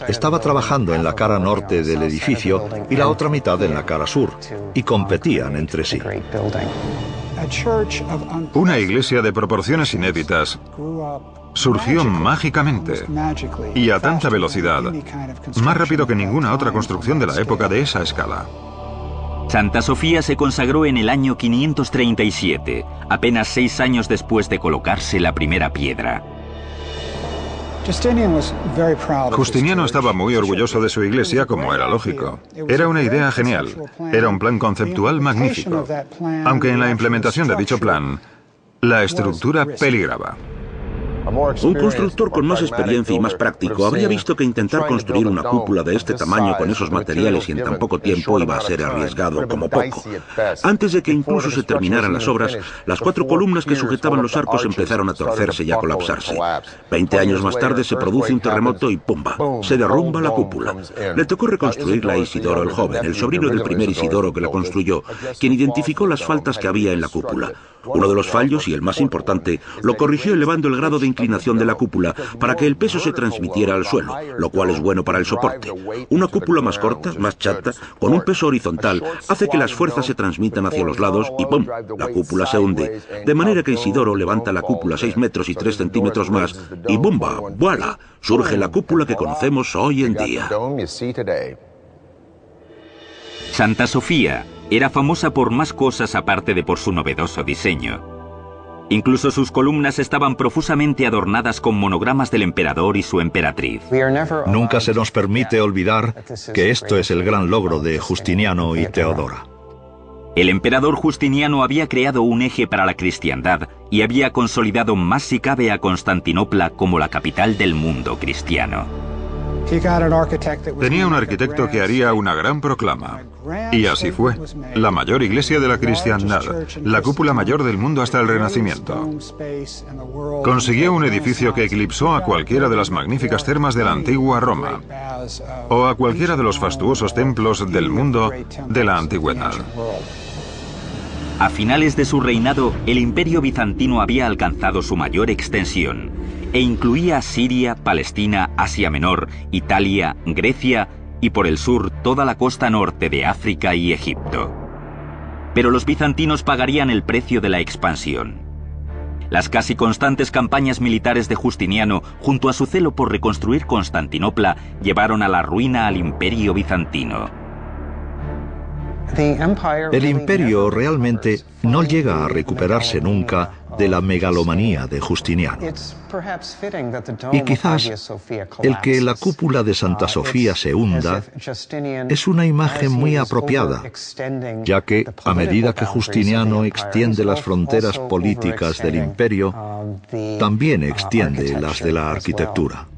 estaba trabajando en la cara norte del edificio y la otra mitad en la cara sur, y competían entre sí. Una iglesia de proporciones inéditas surgió mágicamente y a tanta velocidad, más rápido que ninguna otra construcción de la época de esa escala. Santa Sofía se consagró en el año 537, apenas 6 años después de colocarse la primera piedra. Justiniano estaba muy orgulloso de su iglesia, como era lógico. Era una idea genial, era un plan conceptual magnífico, aunque en la implementación de dicho plan, la estructura peligraba. Un constructor con más experiencia y más práctico habría visto que intentar construir una cúpula de este tamaño con esos materiales y en tan poco tiempo iba a ser arriesgado como poco. Antes de que incluso se terminaran las obras, las 4 columnas que sujetaban los arcos empezaron a torcerse y a colapsarse. 20 años más tarde se produce un terremoto y ¡pumba! Se derrumba la cúpula. Le tocó reconstruirla a Isidoro el Joven, el sobrino del primer Isidoro que la construyó, quien identificó las faltas que había en la cúpula. Uno de los fallos, y el más importante, lo corrigió elevando el grado de inclinación de la cúpula para que el peso se transmitiera al suelo, lo cual es bueno para el soporte. Una cúpula más corta, más chata, con un peso horizontal, hace que las fuerzas se transmitan hacia los lados y ¡pum! La cúpula se hunde. De manera que Isidoro levanta la cúpula 6 metros y 3 centímetros más y ¡bumba! ¡Voilà! Surge la cúpula que conocemos hoy en día. Santa Sofía era famosa por más cosas aparte de por su novedoso diseño. Incluso sus columnas estaban profusamente adornadas con monogramas del emperador y su emperatriz. Nunca se nos permite olvidar que esto es el gran logro de Justiniano y Teodora. El emperador Justiniano había creado un eje para la cristiandad y había consolidado más si cabe a Constantinopla como la capital del mundo cristiano. Tenía un arquitecto que haría una gran proclama. Y así fue. La mayor iglesia de la cristiandad, la cúpula mayor del mundo hasta el Renacimiento. Consiguió un edificio que eclipsó a cualquiera de las magníficas termas de la antigua Roma, o a cualquiera de los fastuosos templos del mundo de la antigüedad. A finales de su reinado, el imperio bizantino había alcanzado su mayor extensión, e incluía Siria, Palestina, Asia Menor, Italia, Grecia y por el sur toda la costa norte de África y Egipto. Pero los bizantinos pagarían el precio de la expansión. Las casi constantes campañas militares de Justiniano, junto a su celo por reconstruir Constantinopla, llevaron a la ruina al imperio bizantino. El imperio realmente no llega a recuperarse nunca de la megalomanía de Justiniano. Y quizás el que la cúpula de Santa Sofía se hunda es una imagen muy apropiada, ya que a medida que Justiniano extiende las fronteras políticas del imperio, también extiende las de la arquitectura.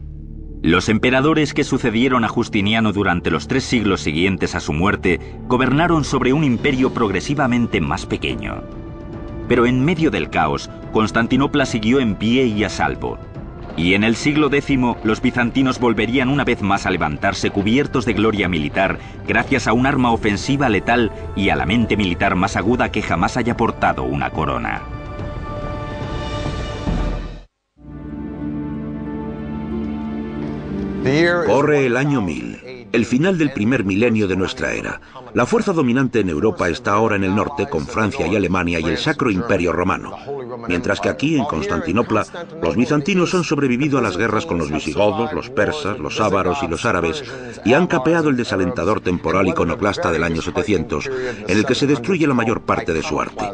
Los emperadores que sucedieron a Justiniano durante los 3 siglos siguientes a su muerte gobernaron sobre un imperio progresivamente más pequeño. Pero en medio del caos, Constantinopla siguió en pie y a salvo. Y en el siglo X, los bizantinos volverían una vez más a levantarse cubiertos de gloria militar gracias a un arma ofensiva letal y a la mente militar más aguda que jamás haya portado una corona. Corre el año 1000, el final del primer milenio de nuestra era. La fuerza dominante en Europa está ahora en el norte con Francia y Alemania y el Sacro Imperio Romano. Mientras que aquí, en Constantinopla, los bizantinos han sobrevivido a las guerras con los visigodos, los persas, los ávaros y los árabes y han capeado el desalentador temporal iconoclasta del año 700, en el que se destruye la mayor parte de su arte.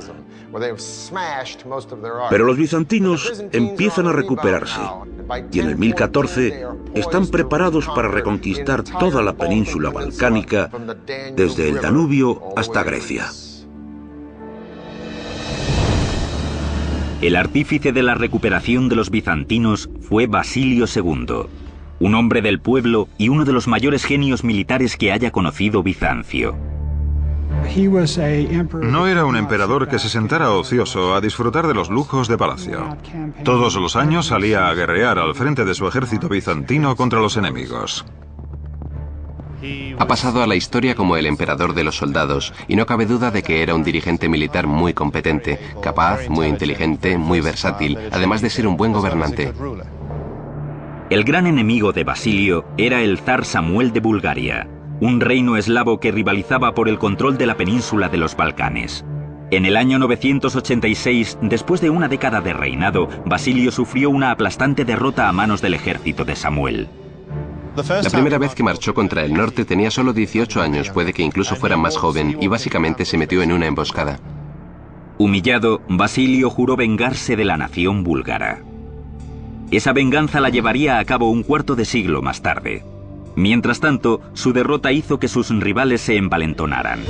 Pero los bizantinos empiezan a recuperarse y en el 1014 están preparados para reconquistar toda la península balcánica desde el Danubio hasta Grecia. El artífice de la recuperación de los bizantinos fue Basilio II, un hombre del pueblo y uno de los mayores genios militares que haya conocido Bizancio. No era un emperador que se sentara ocioso a disfrutar de los lujos de palacio. Todos los años salía a guerrear al frente de su ejército bizantino contra los enemigos. Ha pasado a la historia como el emperador de los soldados, y no cabe duda de que era un dirigente militar muy competente, capaz, muy inteligente, muy versátil, además de ser un buen gobernante. El gran enemigo de Basilio era el zar Samuel de Bulgaria, un reino eslavo que rivalizaba por el control de la península de los Balcanes. En el año 986, después de una década de reinado, Basilio sufrió una aplastante derrota a manos del ejército de Samuel. La primera vez que marchó contra el norte tenía solo 18 años, puede que incluso fuera más joven, y básicamente se metió en una emboscada. Humillado, Basilio juró vengarse de la nación búlgara. Esa venganza la llevaría a cabo un cuarto de siglo más tarde. Mientras tanto, su derrota hizo que sus rivales se envalentonaran.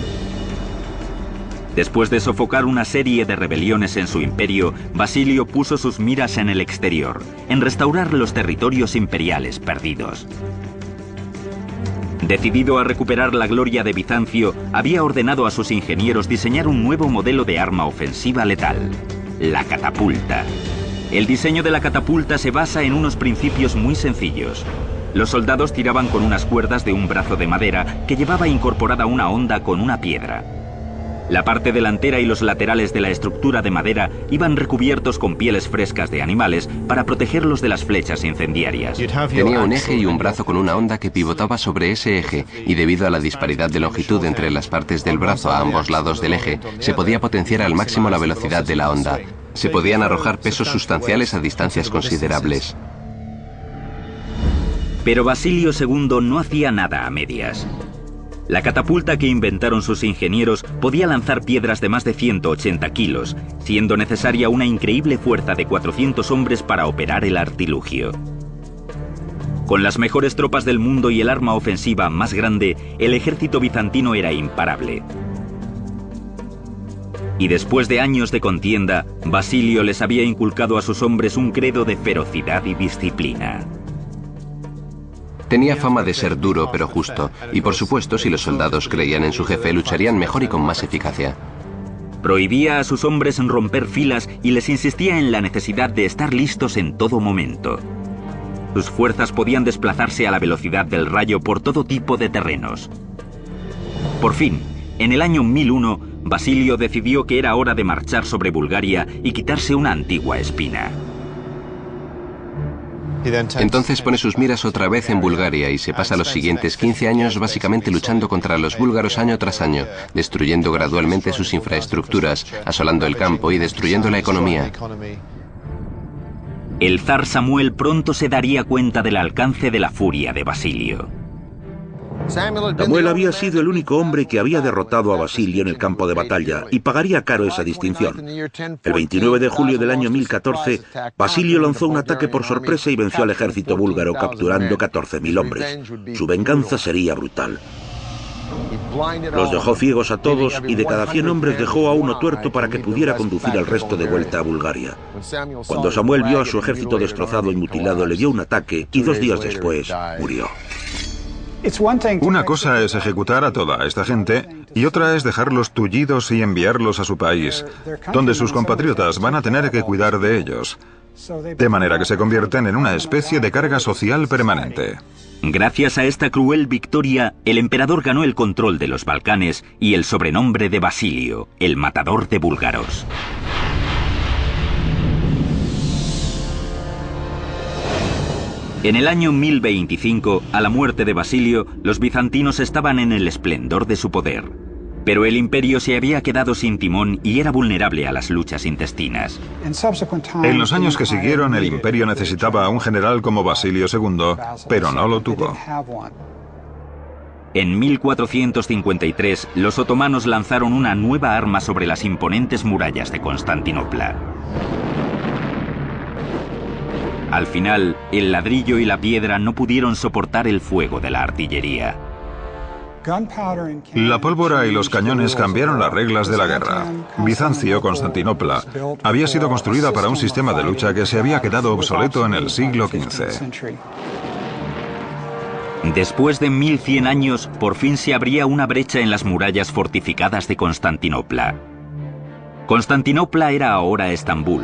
Después de sofocar una serie de rebeliones en su imperio, Basilio puso sus miras en el exterior, en restaurar los territorios imperiales perdidos. Decidido a recuperar la gloria de Bizancio, había ordenado a sus ingenieros diseñar un nuevo modelo de arma ofensiva letal: la catapulta. El diseño de la catapulta se basa en unos principios muy sencillos. Los soldados tiraban con unas cuerdas de un brazo de madera que llevaba incorporada una honda con una piedra. La parte delantera y los laterales de la estructura de madera iban recubiertos con pieles frescas de animales para protegerlos de las flechas incendiarias. Tenía un eje y un brazo con una honda que pivotaba sobre ese eje, y debido a la disparidad de longitud entre las partes del brazo a ambos lados del eje, se podía potenciar al máximo la velocidad de la honda. Se podían arrojar pesos sustanciales a distancias considerables. Pero Basilio II no hacía nada a medias. La catapulta que inventaron sus ingenieros podía lanzar piedras de más de 180 kilos, siendo necesaria una increíble fuerza de 400 hombres para operar el artilugio. Con las mejores tropas del mundo y el arma ofensiva más grande, el ejército bizantino era imparable. Y después de años de contienda, Basilio les había inculcado a sus hombres un credo de ferocidad y disciplina. Tenía fama de ser duro pero justo, y por supuesto, si los soldados creían en su jefe, lucharían mejor y con más eficacia. Prohibía a sus hombres romper filas y les insistía en la necesidad de estar listos en todo momento. Sus fuerzas podían desplazarse a la velocidad del rayo por todo tipo de terrenos. Por fin, en el año 1001, Basilio decidió que era hora de marchar sobre Bulgaria y quitarse una antigua espina. Entonces pone sus miras otra vez en Bulgaria y se pasa los siguientes 15 años básicamente luchando contra los búlgaros año tras año, destruyendo gradualmente sus infraestructuras, asolando el campo y destruyendo la economía. El zar Samuel pronto se daría cuenta del alcance de la furia de Basilio. Samuel había sido el único hombre que había derrotado a Basilio en el campo de batalla y pagaría caro esa distinción. El 29 de julio del año 1014, Basilio lanzó un ataque por sorpresa y venció al ejército búlgaro, capturando 14.000 hombres. Su venganza sería brutal. Los dejó ciegos a todos y de cada 100 hombres dejó a uno tuerto para que pudiera conducir al resto de vuelta a Bulgaria. Cuando Samuel vio a su ejército destrozado y mutilado, le dio un ataque y 2 días después murió. Una cosa es ejecutar a toda esta gente y otra es dejarlos tullidos y enviarlos a su país, donde sus compatriotas van a tener que cuidar de ellos, de manera que se convierten en una especie de carga social permanente. Gracias a esta cruel victoria, el emperador ganó el control de los Balcanes y el sobrenombre de Basilio, el matador de búlgaros. En el año 1025, a la muerte de Basilio, los bizantinos estaban en el esplendor de su poder. Pero el imperio se había quedado sin timón y era vulnerable a las luchas intestinas. En los años que siguieron, el imperio necesitaba a un general como Basilio II, pero no lo tuvo. En 1453, los otomanos lanzaron una nueva arma sobre las imponentes murallas de Constantinopla. Al final, el ladrillo y la piedra no pudieron soportar el fuego de la artillería. La pólvora y los cañones cambiaron las reglas de la guerra. Bizancio, Constantinopla, había sido construida para un sistema de lucha que se había quedado obsoleto en el siglo XV. Después de 1100 años, por fin se abría una brecha en las murallas fortificadas de Constantinopla. Constantinopla era ahora Estambul.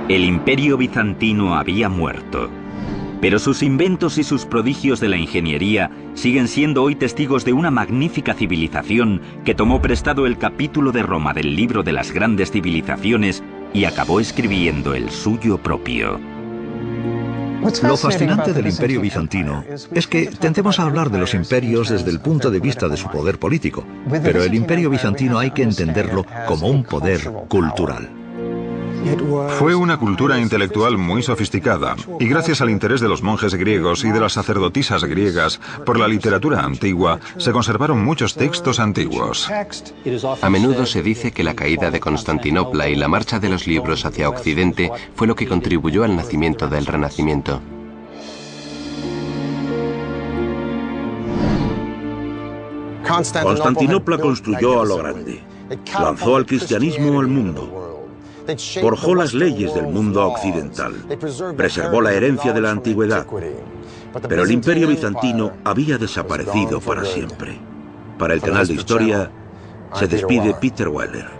El imperio bizantino había muerto, pero sus inventos y sus prodigios de la ingeniería siguen siendo hoy testigos de una magnífica civilización que tomó prestado el capítulo de Roma del libro de las grandes civilizaciones y acabó escribiendo el suyo propio. Lo fascinante del Imperio bizantino es que tendemos a hablar de los imperios desde el punto de vista de su poder político, pero el Imperio bizantino hay que entenderlo como un poder cultural. Fue una cultura intelectual muy sofisticada, y gracias al interés de los monjes griegos y de las sacerdotisas griegas por la literatura antigua, se conservaron muchos textos antiguos. A menudo se dice que la caída de Constantinopla y la marcha de los libros hacia Occidente fue lo que contribuyó al nacimiento del Renacimiento. Constantinopla construyó a lo grande. Lanzó al cristianismo al mundo. Forjó las leyes del mundo occidental. Preservó la herencia de la antigüedad. Pero el Imperio bizantino había desaparecido para siempre. Para el canal de Historia se despide Peter Weller.